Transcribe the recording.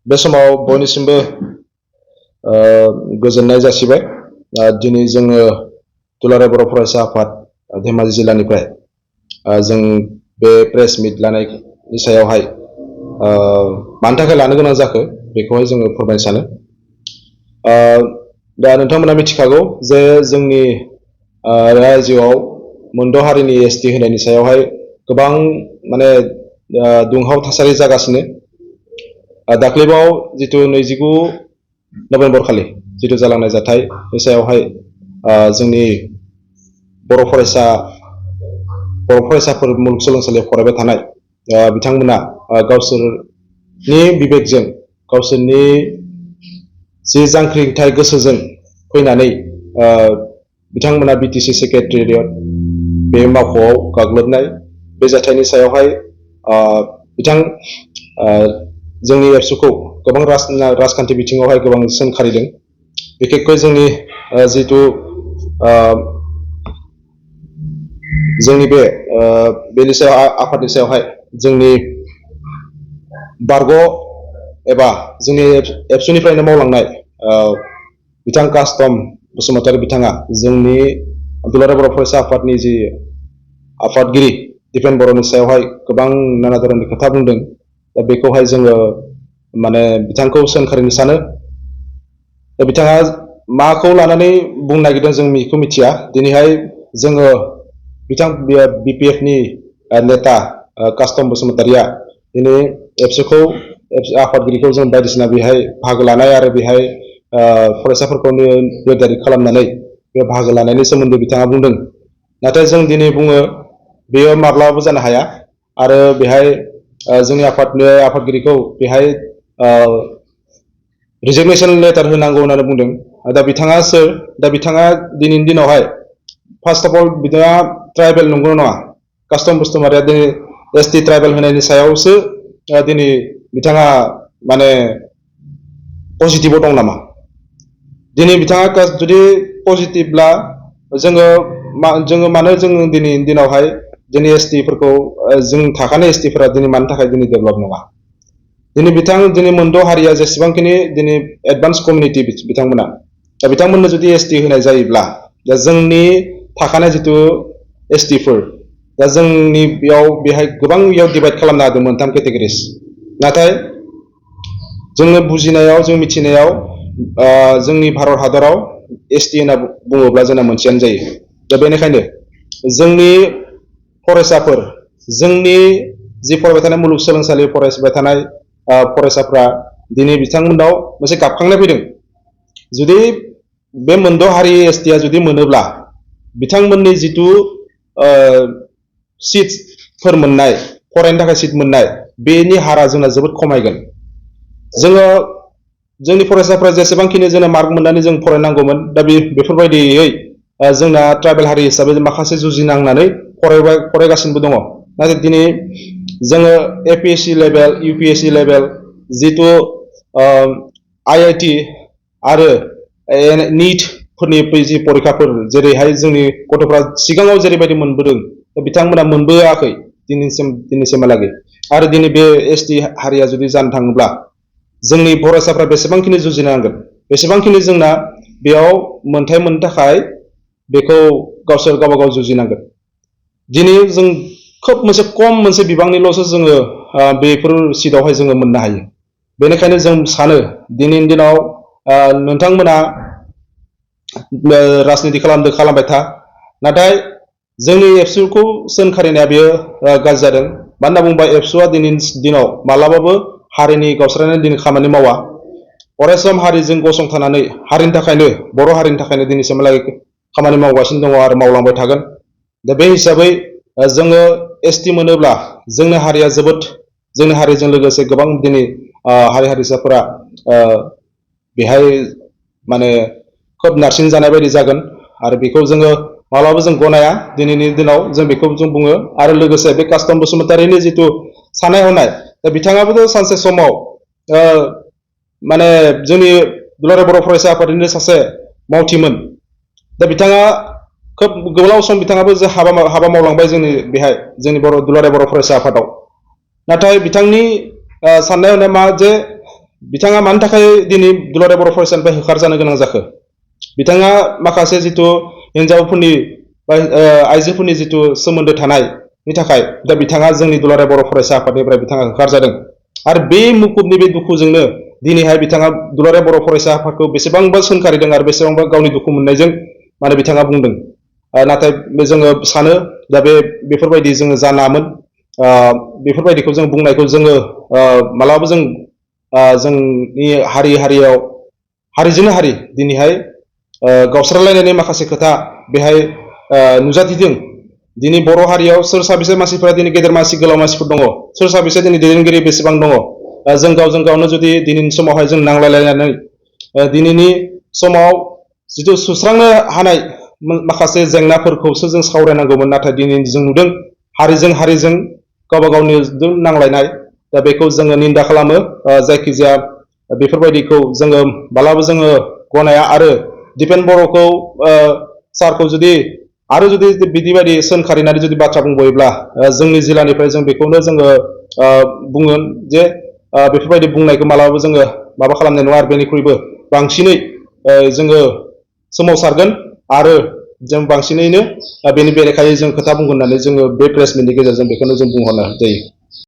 बे समाव बयनिसिमबो गोजोननाय जासिबाय। दिनै जोङो दुलाराय बर' फरायसा आफाद धेमाजि जिल्लानिफ्राय जों बे प्रेस मिट लानायनि सायावहाय मानि थाखाय लानो गोनां जाखो बेखौहाय जोङो फोरमायनो सानो। दा नोंथांमोना मिथिखागौ जे जोंनि रायजोआव मोनद' हारिनि एसटि होनायनि सायावहाय गोबां माने दुंहाव थासारि जागासिनो। दाख्लैबाव जिथु 29 नभेम्बर खालि जिथु जालांनाय जाथाय बे सायावहाय जोंनि बर' फरायसाफोर मुलुगसोलोंसालियाव फरायबाय थानाय बिथांमोना गावसोरनि बिबेकजों गावसोरनि जि जांख्रिथाय गोसोजों फैनानै बिथांमोना बिटिसि सेक्रेटारियेट बे मावख'आव गाग्लोबनाय बे जाथायनि सायावहाय जोंनि एबसुखौ गोबां राजखान्थि बिथिङावहाय गोबां सोंखारिदों। बिखेखকৈ जोंनि जिथु जोंनि बेनि सायाव आफादनि सायावहाय जोंनि बारग' एबा जोंनि एबसुनिफ्रायनो मावलांनाय बिथां कास्टम बसुमतारी बिथाङा जोंनि दुलाराय बर' फरायसा आफादनि जि आफादगिरि दिपेन बर'नि सायावहाय गोबां नाना धरननि खोथा बुंदों। दा बेखौहाय जोङो माने बिथांखौ सोंखारिनो सानो। दा बिथाङा माखौ लानानै बुंनो नागिरदों जों बेखौ मिथिया। दिनैहाय जोङो बिथां बिपिएफनि नेता कास्टम बसुमतारीया दिनै एबसुखौ आफादगिरिखौ जों बायदिसिना बेहाय बाहागो लानाय आरो बेहाय फरायसाफोरखौ निर्धारित खालामनानै बे बाहागो लानायनि सोमोन्दै बिथाङा बुंदों। नाथाय जों दिनै बुङो बेयो माब्लाबाबो जानो हाया आरो बेहाय जोंनि आफादगिरिखौ बेहाय रिजिगनेसन लेटार होनांगौ होननानै बुंदों। दा बिथाङा सोर? दा बिथाङा दिनैनि दिनावहाय फार्स्ट अफ अल बिथाङा ट्राइबेल नंगौ नङा? कास्टम बसुमतारीया दिनै एसटि ट्राइबेल होनायनि सायावसो दिनै बिथाङा माने पजिटिभआव दं नामा? दिनै बिथाङा जुदि पजिटिभब्ला जोङो मानो जों दिनैनि दिनावहाय जोंनि एसटिफोरखौ जों थाखानाय एसटिफोरा दिनै मानि थाखाय दिनै डेभेलप नङा? दिनै मोनद' हारिया जेसेबांखिनि दिनै एडभान्स कमिउनिटि बिथांमोना दा बिथांमोननो जुदि एसटि होनाय जायोब्ला दा जोंनि थाखानाय जिथु एसटिफोर दा जोंनि बेहाय गोबां डिभाइड खालामनो हादों मोनथाम केटेगरिस। नाथाय जोङो बुजिनायाव जों मिथिनायाव जोंनि भारत हादराव एसटि होनना बुङोब्ला जोंना मोनसेयानो जायो। दा बेनिखायनो जोंनि फरायसाफोर जोंनि जि फरायबाय थानाय मुलुगसोलोंसालि फरायबाय थानाय फरायसाफ्रा दिनै बिथांमोनाव मोनसे गाबखांनाय फैदों। जुदि बे मोनद' हारि एसटिआ जुदि मोनोब्ला बिथांमोननि जिथु सिटफोर मोननाय फरायनो थाखाय सिट मोननाय बेनि हारा जोंना जोबोद खमायगोन। जोंनि फरायसाफ्रा जेसेबांखिनि जोंना मार्क मोननानै जों फरायनांगौमोन दा बेफोरबायदियै जोंना ट्राइबेल हारि हिसाबै माखासे जुजिनांनानै फरायगासिनोबो दङ। नाथाय दिनै जोङो एपिएससि लेभेल इउपिएससि लेभेल जिथु आइआइटि आरो निटफोरनि जि परिखाफोर जेरैहाय जोंनि गथ'फ्रा सिगाङाव जेरैबायदि मोनबोदों बिथांमोना मोनबोआखै दिनैसिमहालागै। आरो दिनै बे एसटि हारिया जुदि जानो थाङोब्ला जोंनि फरायसाफ्रा बेसेबांखिनि जुजिनांगोन बेसेबांखिनि जोंना बेयाव मोनथाय मोननो थाखाय बेखौ गावसोर गावबा गाव जुजिनांगोन। दिनै जों खोब मोनसे बिबांनिल'सो जोङो बेफोर सिटआवहाय जोङो मोननो हायो। बेनिखायनो जों सानो दिनैनि दिनाव नोंथांमोना राजनिति खालामबाय था। नाथाय जोंनि एबसुखौ सोंखारिनाया बेयो गाज्रि जादों। मानो होनना बुङोबा एबसुआ दिनैनि दिनाव मालाबाबो हारिनि गावस्रानानै दिनै खामानि मावा। अरायसम हारिजों गसंथानानै हारिनि थाखायनो बर' हारिनि थाखायनो दिनैसिमहालागै खामानि मावगासिनो दङ आरो मावलांबाय थागोन। दा बे हिसाबै जोङो एसटि मोनोब्ला जोंनि हारिया जोंनि हारिजों लोगोसे गोबां दिनै हारि हारिसाफोरा बेहाय माने खोब नारसिन जानाय बायदि जागोन आरो बेखौ जोङो माब्लाबाबो जों गनाया। दिनैनि दिनाव जों बेखौ जों बुङो। आरो लोगोसे बे कास्टम बसुमतारीनि जिथु साननाय हनाय दा बिथाङाबोथ' सानसे समाव माने जोंनि दुलाराय बर' फरायसा आफादनिनो सासे मावथिमोन। दा बिथाङा खोब गोलाव सम बिथाङाबो हाबा मावलांबाय जोंनि दुलाराय बर' फरायसा आफादाव। नाथाय बिथांनि साननाय हनाया मा जे बिथाङा मानि थाखाय दिनै दुलाराय बर' फरायसानिफ्राय होखारजानो गोनां जाखो बिथाङा माखासे जिथु हिन्जावफोरनि बा आइजोफोरनि जिथु सोमोन्दो थानायनि थाखाय दा बिथाङा जोंनि दुलाराय बर' फरायसा आफादनिफ्राय बिथाङा होखारजादों आरो बे मुखुबनि बे दुखुजोंनो दिनैहाय बिथाङा दुलाराय बर' फरायसा आफादखौ बेसेबांबा सोंखारिदों आरो बेसेबांबा गावनि दुखु मोननायजों माने बिथाङा बुंदों नाथाय जोङो सानो दा बेफोरबायदि जोङो जानामोन बेफोरबायदिखौ जों बुंनायखौ जोङो मालाबाबो जों जोंनि हारियाव हारिजोंनो हारि दिनैहाय गावस्रालायनायनि माखासे खोथा बेहाय नुजाथिदों दिनै बर' हारियाव सोर साबेसे मानसिफोरा दिनै गेदेर मानसि गोलाव मानसिफोर दङ सोर साबेसे दिनै दैदेनगिरि बेसेबां दङ जों गावजों गावनो जुदि दिनैनि समावहाय जों नांलायलायनानै दिनैनि समाव जिथु सुस्रांनो हानाय माखासे जेंनाफोरखौसो जों सावरायनांगौमोन नाथाय दिनै जों नुदों हारिजों गावबा गावनिजों नांलायनाय दा बेखौ जोङो निन्दा खालामो जायखिजाया बेफोरबायदिखौ जोङो मालाबा जोङो गनाया आरो दिपेन बर'खौ सारखौ जुदि बिदि बायदि सोंखारिनानै जुदि बाथ्रा बुंबायोब्ला जोंनि जिल्लानिफ्राय जों बेखौनो जोङो बुङो जे बेफोरबायदि बुंनायखौ मालाबाबो जोङो माबा खालामनाय नङा आरो बेनिख्रुइबो बांसिनै जोङो सोमावसारगोन आरो जों बांसिनैनो बेनि बेरेखायै जों खोथा बुंगोन होननानै जोङो बे प्रेस मिटनि गेजेरजों बेखौनो जों बुंहरनाय जायो